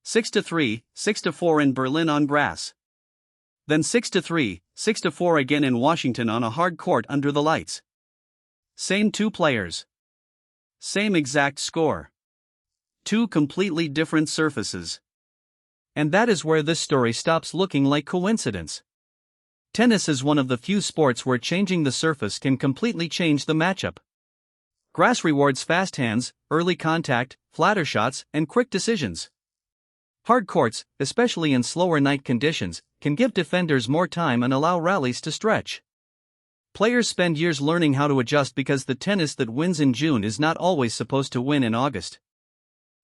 6-3, 6-4 in Berlin on grass. Then 6-3, 6-4 again in Washington on a hard court under the lights. Same two players. Same exact score. Two completely different surfaces. And that is where this story stops looking like coincidence. Tennis is one of the few sports where changing the surface can completely change the matchup. Grass rewards fast hands, early contact, flatter shots, and quick decisions. Hard courts, especially in slower night conditions, can give defenders more time and allow rallies to stretch. Players spend years learning how to adjust because the tennis that wins in June is not always supposed to win in August.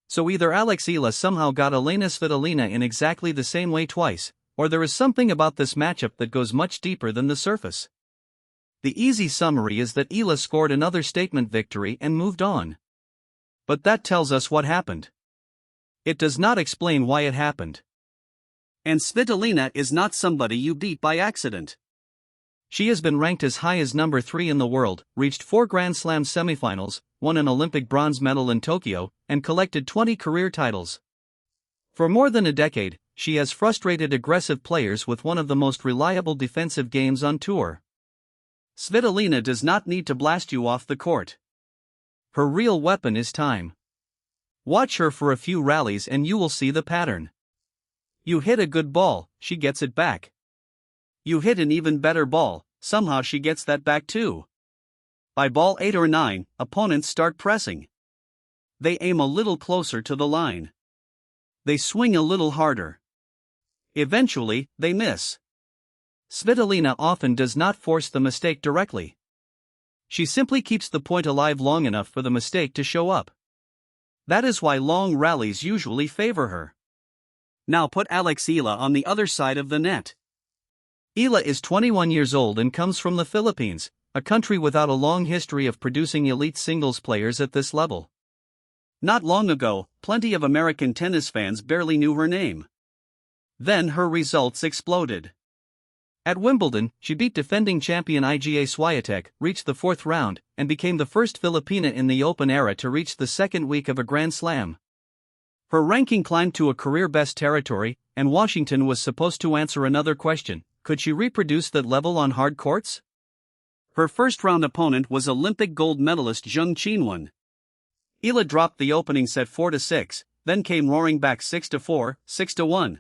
So either Alex Eala somehow got Elina Svitolina in exactly the same way twice, or there is something about this matchup that goes much deeper than the surface. The easy summary is that Eala scored another statement victory and moved on. But that tells us what happened. It does not explain why it happened. And Svitolina is not somebody you beat by accident. She has been ranked as high as number 3 in the world, reached 4 Grand Slam semifinals, won an Olympic bronze medal in Tokyo, and collected 20 career titles. For more than a decade, she has frustrated aggressive players with one of the most reliable defensive games on tour. Svitolina does not need to blast you off the court. Her real weapon is time. Watch her for a few rallies and you will see the pattern. You hit a good ball, she gets it back. You hit an even better ball, somehow she gets that back too. By ball 8 or 9, opponents start pressing. They aim a little closer to the line. They swing a little harder. Eventually, they miss. Svitolina often does not force the mistake directly. She simply keeps the point alive long enough for the mistake to show up. That is why long rallies usually favor her. Now put Alex Eala on the other side of the net. Eala is 21 years old and comes from the Philippines, a country without a long history of producing elite singles players at this level. Not long ago, plenty of American tennis fans barely knew her name. Then her results exploded. At Wimbledon, she beat defending champion Iga Swiatek, reached the 4th round, and became the first Filipina in the Open era to reach the second week of a Grand Slam. Her ranking climbed to a career-best territory, and Washington was supposed to answer another question: could she reproduce that level on hard courts? Her first-round opponent was Olympic gold medalist Zheng Qinwen. Eala dropped the opening set 4-6, then came roaring back 6-4, 6-1.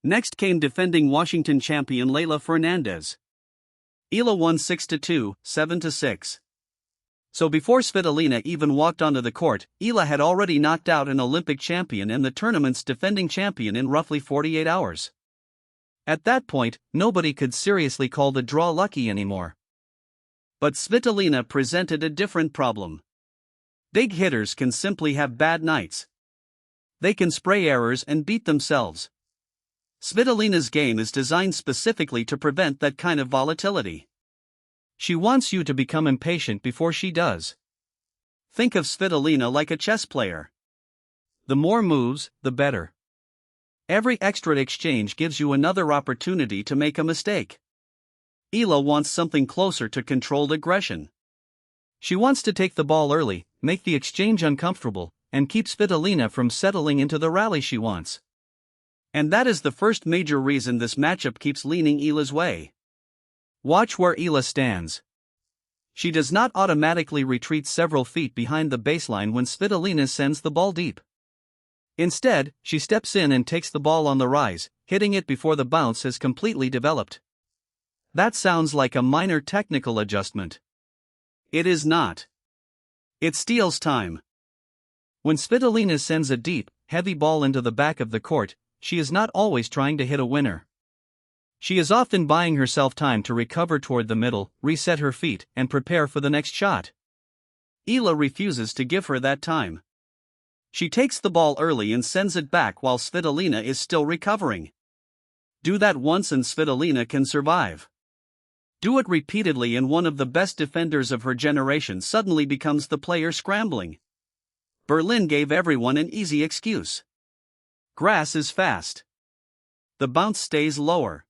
Next came defending Washington champion Leylah Fernandez. Eala won 6-2, 7-6. So before Svitolina even walked onto the court, Eala had already knocked out an Olympic champion and the tournament's defending champion in roughly 48 hours. At that point, nobody could seriously call the draw lucky anymore. But Svitolina presented a different problem. Big hitters can simply have bad nights. They can spray errors and beat themselves. Svitolina's game is designed specifically to prevent that kind of volatility. She wants you to become impatient before she does. Think of Svitolina like a chess player. The more moves, the better. Every extra exchange gives you another opportunity to make a mistake. Eala wants something closer to controlled aggression. She wants to take the ball early, make the exchange uncomfortable, and keep Svitolina from settling into the rally she wants. And that is the first major reason this matchup keeps leaning Eala's way. Watch where Eala stands. She does not automatically retreat several feet behind the baseline when Svitolina sends the ball deep. Instead, she steps in and takes the ball on the rise, hitting it before the bounce has completely developed. That sounds like a minor technical adjustment. It is not. It steals time. When Svitolina sends a deep, heavy ball into the back of the court, she is not always trying to hit a winner. She is often buying herself time to recover toward the middle, reset her feet, and prepare for the next shot. Eala refuses to give her that time. She takes the ball early and sends it back while Svitolina is still recovering. Do that once and Svitolina can survive. Do it repeatedly and one of the best defenders of her generation suddenly becomes the player scrambling. Berlin gave everyone an easy excuse. Grass is fast. The bounce stays lower.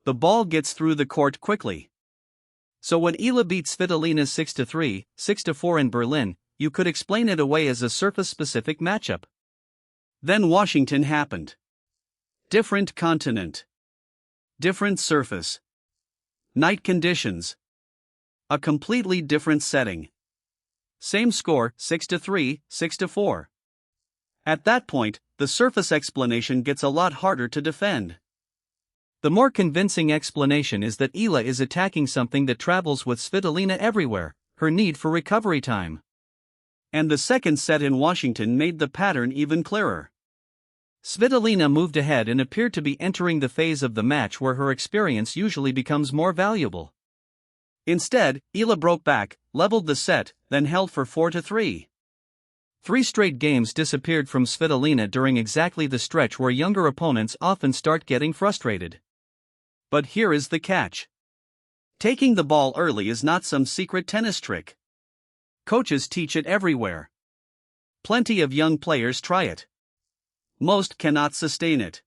The ball gets through the court quickly. So when Eala beat Svitolina 6-3, 6-4 in Berlin, you could explain it away as a surface-specific matchup. Then Washington happened. Different continent. Different surface. Night conditions. A completely different setting. Same score, 6-3, 6-4. At that point, the surface explanation gets a lot harder to defend. The more convincing explanation is that Eala is attacking something that travels with Svitolina everywhere, her need for recovery time. And the second set in Washington made the pattern even clearer. Svitolina moved ahead and appeared to be entering the phase of the match where her experience usually becomes more valuable. Instead, Eala broke back, leveled the set, then held for 4-3. 3 straight games disappeared from Svitolina during exactly the stretch where younger opponents often start getting frustrated. But here is the catch. Taking the ball early is not some secret tennis trick. Coaches teach it everywhere. Plenty of young players try it. Most cannot sustain it.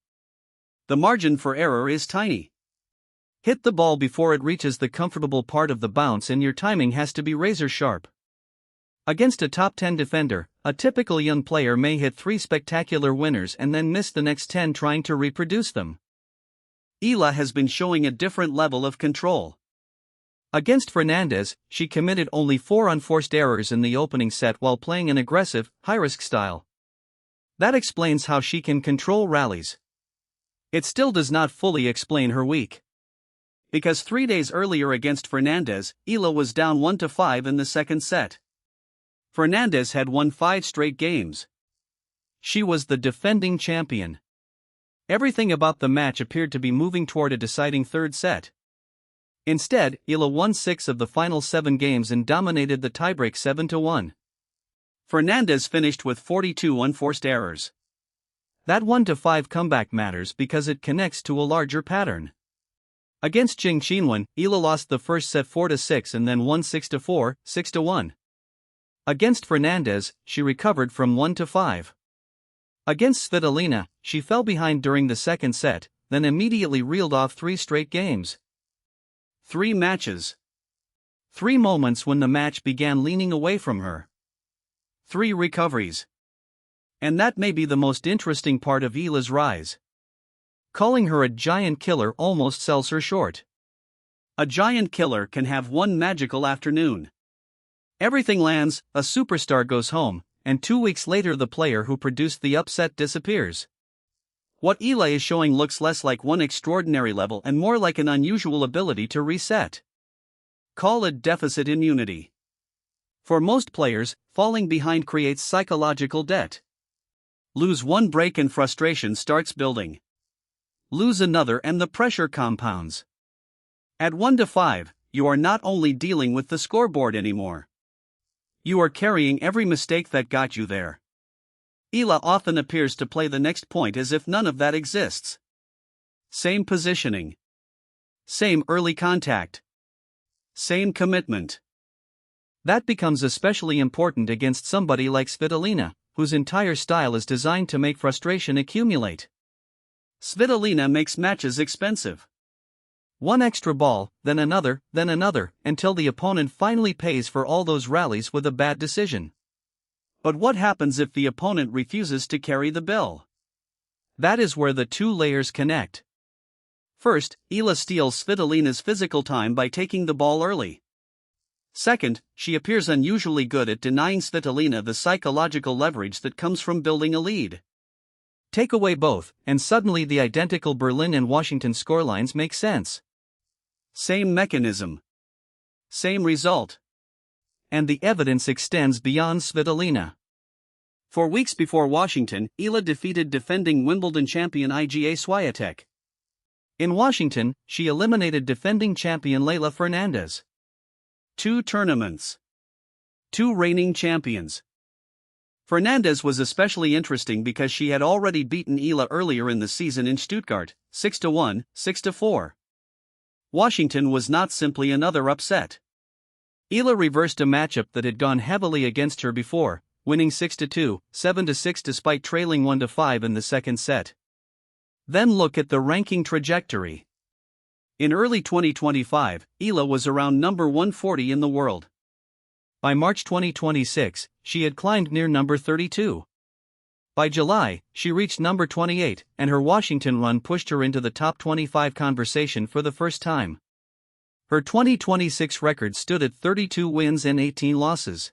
The margin for error is tiny. Hit the ball before it reaches the comfortable part of the bounce and your timing has to be razor sharp. Against a top 10 defender, a typical young player may hit 3 spectacular winners and then miss the next 10 trying to reproduce them. Eala has been showing a different level of control. Against Fernandez, she committed only 4 unforced errors in the opening set while playing an aggressive, high-risk style. That explains how she can control rallies. It still does not fully explain her week. Because 3 days earlier against Fernandez, Eala was down 1-5 in the second set. Fernandez had won 5 straight games. She was the defending champion. Everything about the match appeared to be moving toward a deciding third set. Instead, Eala won 6 of the final 7 games and dominated the tiebreak 7-1. Fernandez finished with 42 unforced errors. That 1-5 comeback matters because it connects to a larger pattern. Against Jing Qinwen, Eala lost the first set 4-6 and then won 6-4, 6-1. Against Fernandez, she recovered from 1-5. Against Svitolina, she fell behind during the second set, then immediately reeled off 3 straight games. 3 matches. 3 moments when the match began leaning away from her. 3 recoveries. And that may be the most interesting part of Eala's rise. Calling her a giant killer almost sells her short. A giant killer can have one magical afternoon. Everything lands, a superstar goes home, and 2 weeks later the player who produced the upset disappears. What Eala is showing looks less like one extraordinary level and more like an unusual ability to reset. Call it deficit immunity. For most players, falling behind creates psychological debt. Lose one break and frustration starts building. Lose another and the pressure compounds. At 1-5, you are not only dealing with the scoreboard anymore. You are carrying every mistake that got you there. Eala often appears to play the next point as if none of that exists. Same positioning. Same early contact. Same commitment. That becomes especially important against somebody like Svitolina, whose entire style is designed to make frustration accumulate. Svitolina makes matches expensive. One extra ball, then another, until the opponent finally pays for all those rallies with a bad decision. But what happens if the opponent refuses to carry the bill? That is where the 2 layers connect. First, Eala steals Svitolina's physical time by taking the ball early. Second, she appears unusually good at denying Svitolina the psychological leverage that comes from building a lead. Take away both, and suddenly the identical Berlin and Washington scorelines make sense. Same mechanism. Same result. And the evidence extends beyond Svitolina. For weeks before Washington, Eala defeated defending Wimbledon champion Iga Swiatek. In Washington, she eliminated defending champion Leylah Fernandez. 2 tournaments. 2 reigning champions. Fernandez was especially interesting because she had already beaten Eala earlier in the season in Stuttgart, 6-1, 6-4. Washington was not simply another upset. Eala reversed a matchup that had gone heavily against her before, winning 6-2, 7-6 despite trailing 1-5 in the second set. Then look at the ranking trajectory. In early 2025, Eala was around number 140 in the world. By March 2026, she had climbed near number 32. By July, she reached number 28, and her Washington run pushed her into the top 25 conversation for the first time. Her 2026 record stood at 32 wins and 18 losses.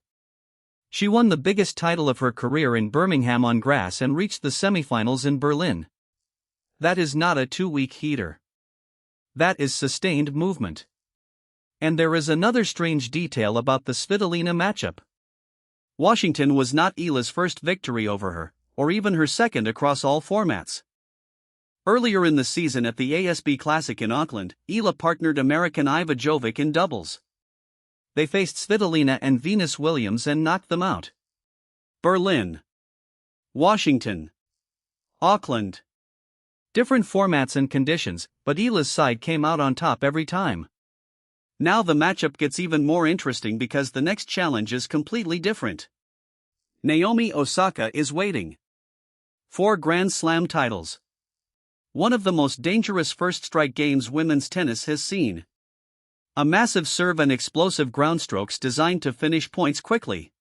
She won the biggest title of her career in Birmingham on grass and reached the semifinals in Berlin. That is not a 2-week heater. That is sustained movement. And there is another strange detail about the Svitolina matchup. Washington was not Eala's first victory over her, or even her second across all formats. Earlier in the season at the ASB Classic in Auckland, Eala partnered American Iva Jovic in doubles. They faced Svitolina and Venus Williams and knocked them out. Berlin, Washington, Auckland. Different formats and conditions, but Eala's side came out on top every time. Now the matchup gets even more interesting because the next challenge is completely different. Naomi Osaka is waiting. 4 Grand Slam titles. One of the most dangerous first-strike games women's tennis has seen. A massive serve and explosive ground strokes designed to finish points quickly.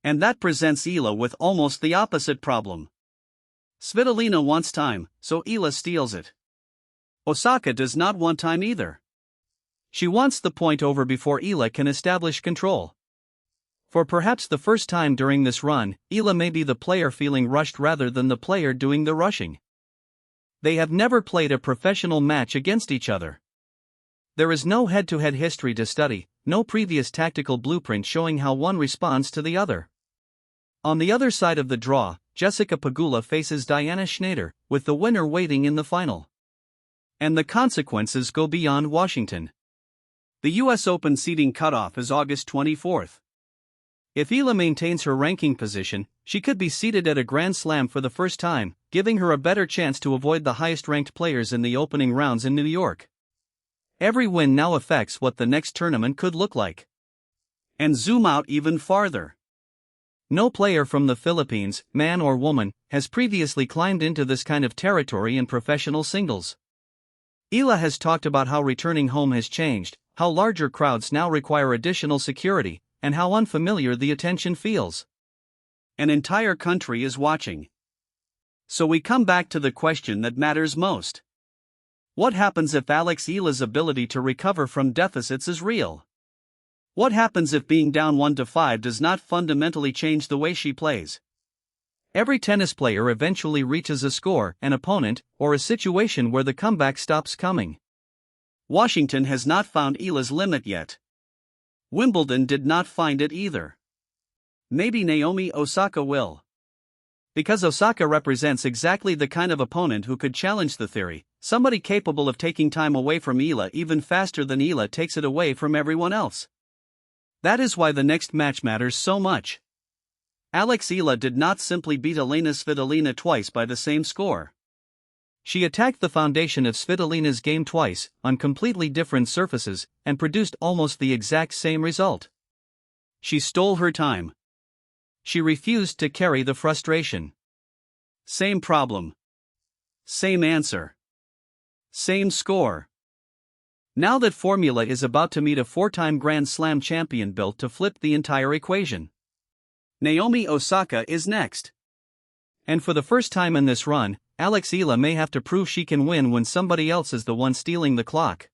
And that presents Eala with almost the opposite problem. Svitolina wants time, so Eala steals it. Osaka does not want time either. She wants the point over before Eala can establish control. For perhaps the first time during this run, Eala may be the player feeling rushed rather than the player doing the rushing. They have never played a professional match against each other. There is no head-to-head history to study, no previous tactical blueprint showing how one responds to the other. On the other side of the draw, Jessica Pegula faces Diana Schneider, with the winner waiting in the final. And the consequences go beyond Washington. The US Open seeding cutoff is August 24th. If Eala maintains her ranking position, she could be seeded at a Grand Slam for the first time, giving her a better chance to avoid the highest-ranked players in the opening rounds in New York. Every win now affects what the next tournament could look like. And zoom out even farther. No player from the Philippines, man or woman, has previously climbed into this kind of territory in professional singles. Eala has talked about how returning home has changed, how larger crowds now require additional security, and how unfamiliar the attention feels. An entire country is watching. So we come back to the question that matters most. What happens if Alex Eala's ability to recover from deficits is real? What happens if being down 1-5 does not fundamentally change the way she plays? Every tennis player eventually reaches a score, an opponent, or a situation where the comeback stops coming. Washington has not found Eala's limit yet. Wimbledon did not find it either. Maybe Naomi Osaka will. Because Osaka represents exactly the kind of opponent who could challenge the theory, somebody capable of taking time away from Eala even faster than Eala takes it away from everyone else. That is why the next match matters so much. Alex Eala did not simply beat Elina Svitolina twice by the same score. She attacked the foundation of Svitolina's game twice, on completely different surfaces, and produced almost the exact same result. She stole her time. She refused to carry the frustration. Same problem. Same answer. Same score. Now that formula is about to meet a 4-time Grand Slam champion built to flip the entire equation. Naomi Osaka is next. And for the first time in this run, Alex Eala may have to prove she can win when somebody else is the one stealing the clock.